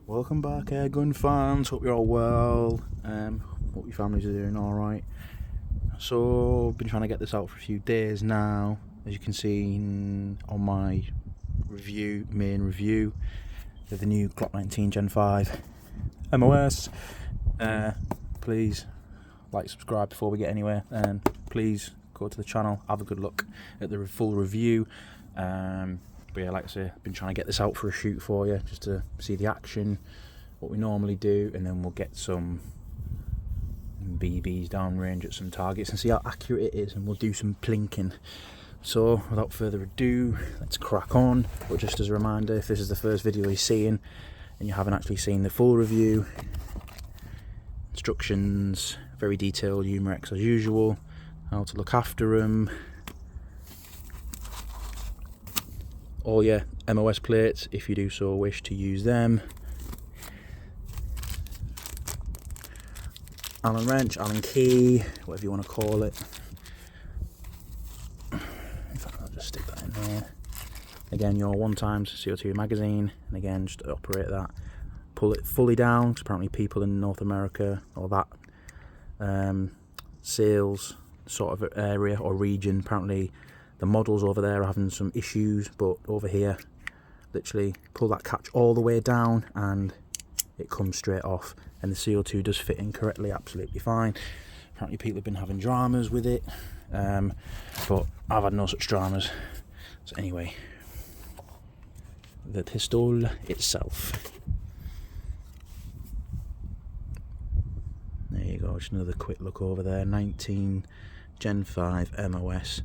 Welcome back, gun fans. Hope you're all well. Hope your families are doing all right. So, I've been trying to get this out for a few days now. As you can see on my main review of the new Glock 19 Gen 5 MOS. Please like, subscribe before we get anywhere, and please go to the channel, have a good look at the full review. But yeah, like I say, I've been trying to get this out for a shoot for you, just to see the action, what we normally do, and then we'll get some BBs downrange at some targets and see how accurate it is, and we'll do some plinking. So without further ado, let's crack on. But just as a reminder, if this is the first video you're seeing and you haven't actually seen the full review, instructions, very detailed Umerex as usual, how to look after them, all your MOS plates if you do so wish to use them, Allen wrench, Allen key, whatever you want to call it. In fact, I'll just stick that in there. Again, your 1x CO2 magazine, and again, just operate that, pull it fully down, because apparently people in North America or that sales sort of area or region, apparently the models over there are having some issues, but over here, literally pull that catch all the way down and it comes straight off, and the CO2 does fit in correctly, absolutely fine. Apparently people have been having dramas with it, but I've had no such dramas. So anyway, the pistol itself. There you go, just another quick look over there. 19 Gen 5 MOS.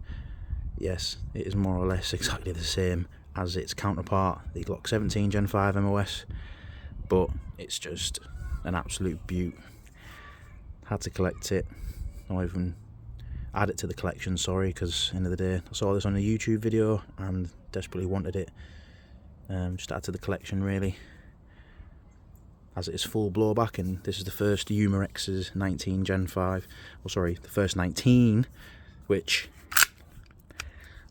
Yes, it is more or less exactly the same as its counterpart, the Glock 17 Gen 5 MOS, but it's just an absolute beaut. Had to collect it, or even add it to the collection, sorry, because end of the day I saw this on a YouTube video and desperately wanted it. Just add to the collection really, as it is full blowback, and this is the first Umerex's 19 Gen 5, oh sorry, the first 19, which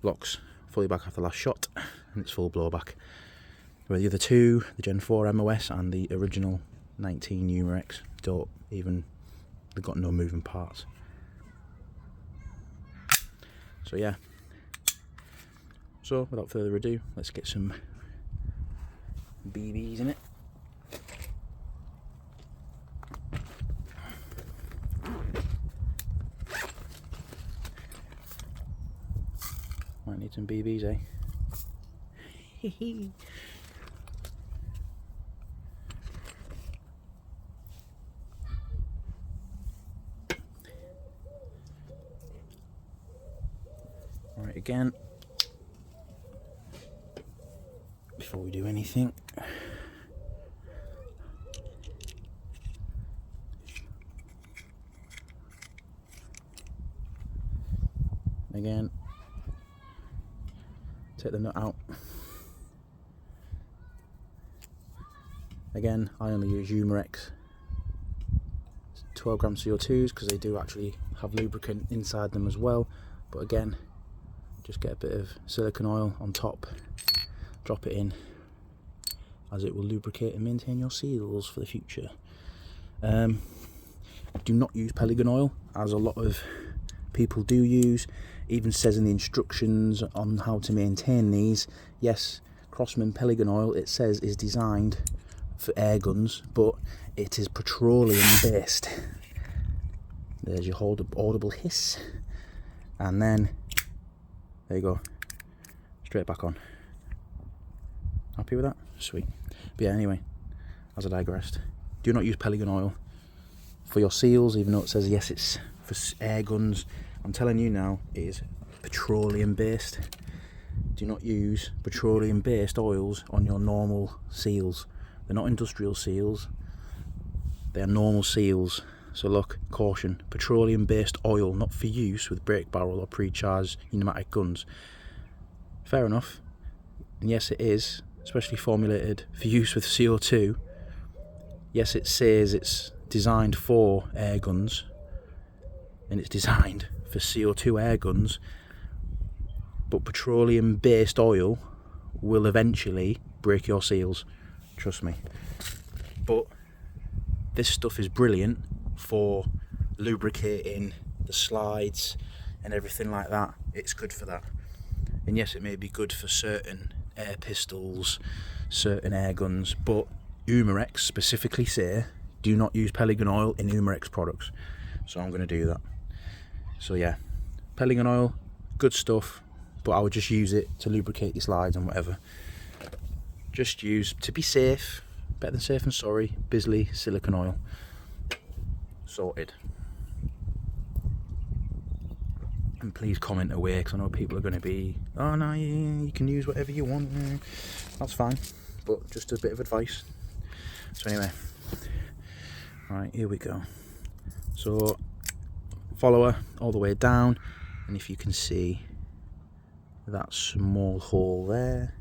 locks fully back after the last shot, and it's full blowback. Where the other two, the Gen 4 MOS and the original 19 Umerex, they've got no moving parts. So yeah, so without further ado, let's get some BBs in it. Might need some BBs, eh? Alright, again, before we do anything, again, take the nut out. Again, I only use Umerex 12 gram CO2s because they do actually have lubricant inside them as well. But again, just get a bit of silicone oil on top, drop it in, as it will lubricate and maintain your seals for the future. Do not use Plinking oil, as a lot of people do use. Even says in the instructions on how to maintain these. Yes, Crossman Plinking oil, it says, is designed for air guns, but it is petroleum based. There's your audible hiss, and then there you go, straight back on. Happy with that? Sweet. But yeah, anyway, as I digressed, do not use Plinking oil for your seals, even though it says yes it's for air guns. I'm telling you now, it is petroleum based. Do not use petroleum based oils on your normal seals. They're not industrial seals, they are normal seals. So look, caution, petroleum based oil, not for use with break barrel or pre-charged pneumatic guns. Fair enough, and yes it is, especially formulated for use with CO2. Yes, it says it's designed for air guns, and it's designed for CO2 air guns, but petroleum based oil will eventually break your seals, trust me. This stuff is brilliant for lubricating the slides and everything like that. It's good for that. And yes, it may be good for certain air pistols, certain air guns, but Umerex specifically say do not use Pelican oil in Umerex products. So I'm going to do that. So yeah, Pelican oil, good stuff, but I would just use it to lubricate your slides and whatever. Just use, to be safe, better than safe and sorry, Bisley silicone oil. Sorted. And please comment away, because I know people are going to be, oh no, you can use whatever you want. That's fine, but just a bit of advice. So anyway, right, here we go. So follower all the way down, and if you can see that small hole there,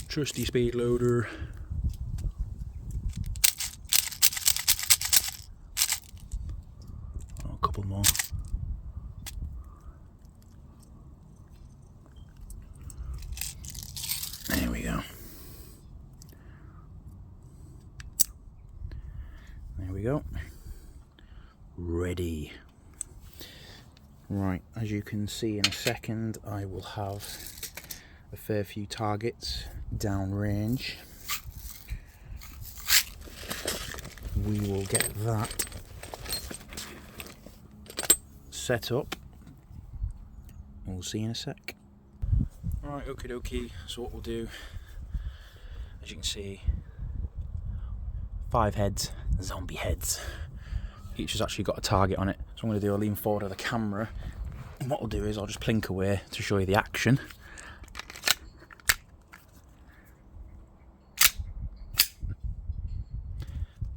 trusty speed loader. Oh, a couple more. There we go. There we go. Ready. Right, as you can see in a second, I will have a fair few targets downrange. We will get that set up. We'll see in a sec. Alright, okie dokie. So what we'll do, as you can see, 5 heads, zombie heads. Each has actually got a target on it. So I'm going to do, I'll lean forward of the camera, and what I'll do is I'll just plink away to show you the action.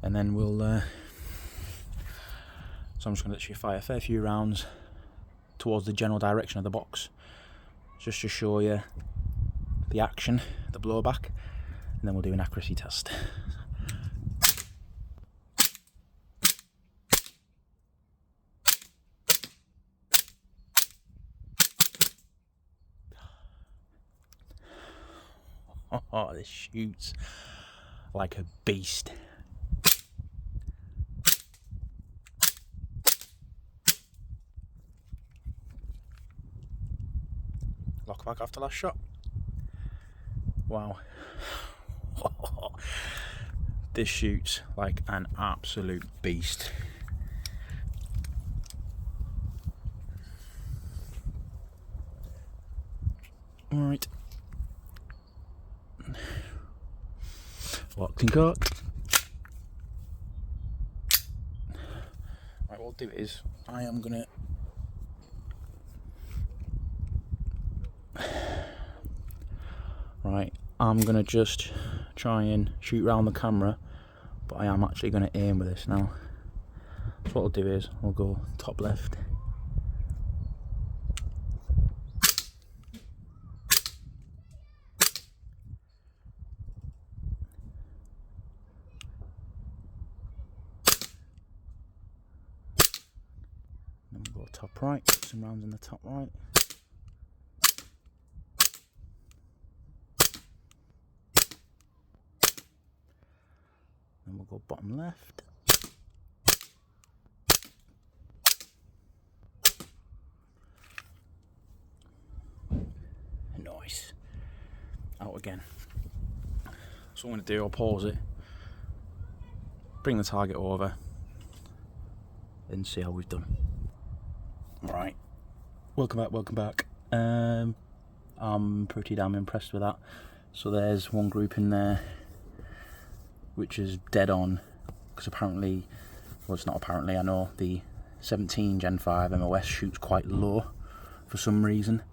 And then we'll, so I'm just going to literally fire a fair few rounds towards the general direction of the box, just to show you the action, the blowback, and then we'll do an accuracy test. Oh, this shoots like a beast. Lock back after last shot. Wow. This shoots like an absolute beast. Alright. Locked and cocked. Right, what I'll do is I am gonna just try and shoot round the camera, but I am actually gonna aim with this now. So what I'll do is I'll go top left. Then we'll go top right, put some rounds in the top right. Then we'll go bottom left. Nice. Out again. So what I'm going to do, I'll pause it, bring the target over, and see how we've done. Right. Welcome back. I'm pretty damn impressed with that. So there's one group in there which is dead on, because apparently, well, it's not apparently, I know the 17 Gen 5 MOS shoots quite low for some reason,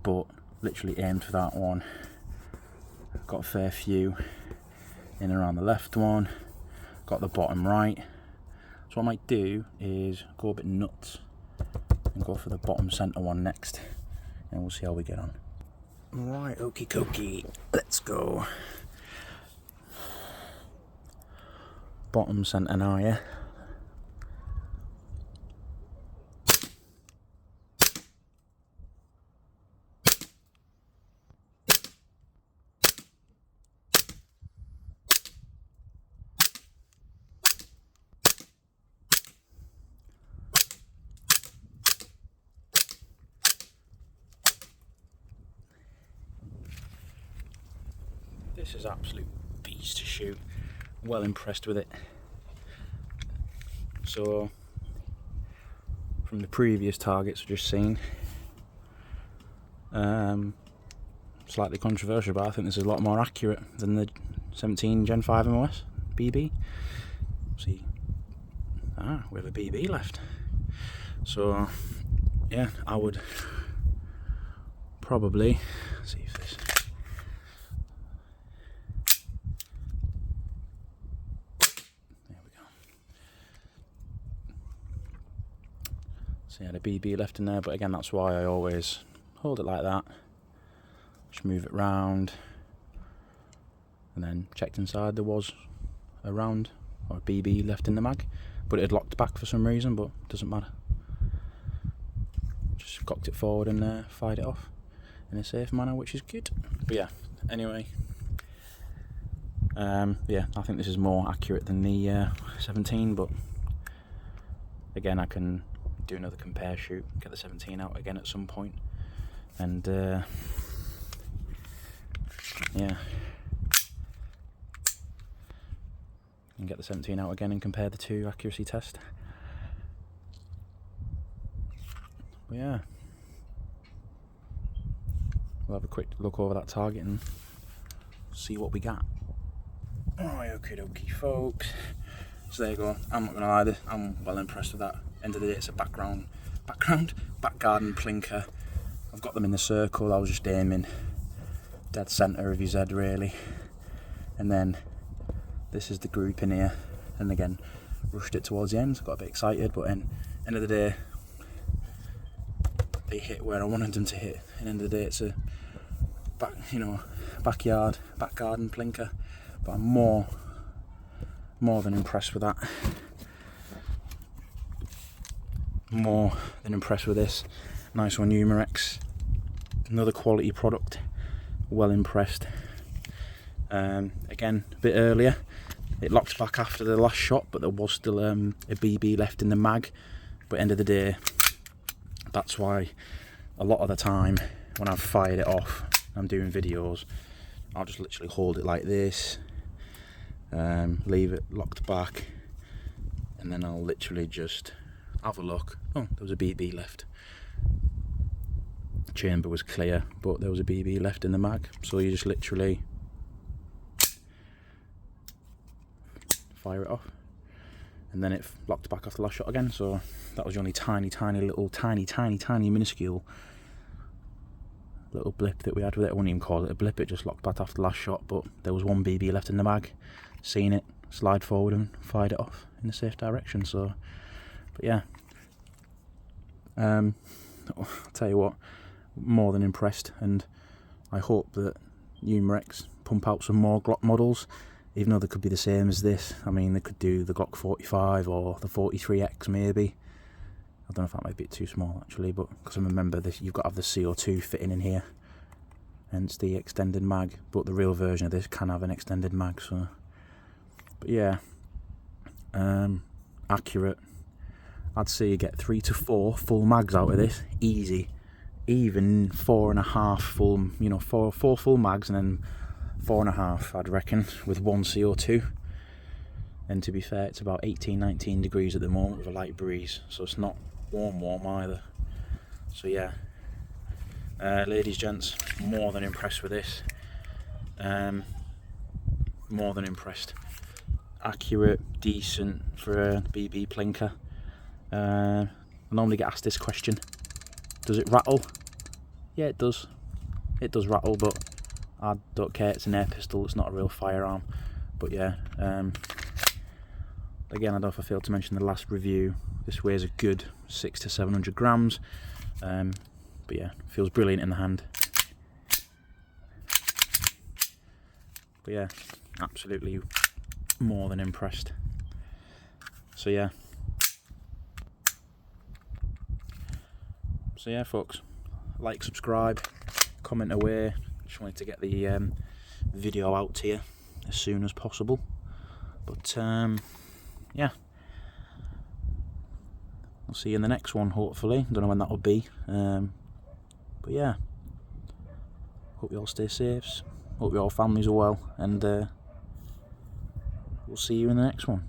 but literally aimed for that one. Got a fair few in around the left one, got the bottom right. So what I might do is go a bit nuts and go for the bottom centre one next, and we'll see how we get on. Right, okie dokie, let's go. Bottom centre now, yeah. this is absolute beast to shoot. Well impressed with it. So from the previous targets we've just seen, slightly controversial, but I think this is a lot more accurate than the 17 Gen 5 MOS BB. See, we have a BB left. So yeah, I would probably see if this. There we go. So yeah, the BB left in there, but again, that's why I always hold it like that. Just move it round, and then checked inside. There was a round or a BB left in the mag, but it had locked back for some reason, but it doesn't matter. Just cocked it forward and fired it off in a safe manner, which is good. But yeah, anyway, yeah, I think this is more accurate than the 17, but again, I can do another compare shoot, get the 17 out again at some point, and yeah, and get the 17 out again and compare the two accuracy test. But yeah, we'll have a quick look over that target and see what we got. Alright, okie dokie folks, so there you go. I'm not gonna lie, I'm well impressed with that. End of the day, it's a back garden plinker. I've got them in the circle. I was just aiming dead centre of his head really, and then this is the group in here, and again rushed it towards the end. Got a bit excited, but end of the day they hit where I wanted them to hit. And end of the day, it's a back garden plinker. But I'm more than impressed with that. More than impressed with this. Nice one, Umerex. Another quality product. Well impressed. Again, a bit earlier, it locked back after the last shot, but there was still a BB left in the mag. But end of the day, that's why a lot of the time when I've fired it off, I'm doing videos, I'll just literally hold it like this, leave it locked back, and then I'll literally just have a look. Oh, there was a BB left. The chamber was clear, but there was a BB left in the mag, so you just literally fire it off, and then it locked back after the last shot again. So that was the only tiny minuscule little blip that we had with it. I wouldn't even call it a blip, it just locked back after the last shot, but there was one BB left in the mag. Seen it, slide forward and fired it off in a safe direction. So, but yeah, I'll tell you what, more than impressed, and I hope that Umerex pump out some more Glock models, even though they could be the same as this. I mean, they could do the Glock 45 or the 43X maybe. I don't know if that might be a bit too small actually, but because I remember this, you've got to have the CO2 fitting in here, hence the extended mag. But the real version of this can have an extended mag. So, but yeah, accurate. I'd say you get 3 to 4 full mags out of this, easy. Even 4.5 full, four full mags, and then 4.5, I'd reckon, with one CO2. And to be fair, it's about 18-19 degrees at the moment with a light breeze, so it's not warm either. So yeah, ladies, gents, more than impressed with this. More than impressed. Accurate, decent for a BB plinker. I normally get asked this question: does it rattle? Yeah, it does. It does rattle, but I don't care. It's an air pistol. It's not a real firearm. But yeah. Again, I don't know if I failed to mention the last review, this weighs a good 600 to 700 grams, but yeah, feels brilliant in the hand. But yeah, absolutely more than impressed. So yeah, folks, like, subscribe, comment away. Just wanted to get the video out to you as soon as possible. But yeah, I'll see you in the next one, hopefully. Don't know when that'll be, but yeah, hope you all stay safe, Hope your families are well, and we'll see you in the next one.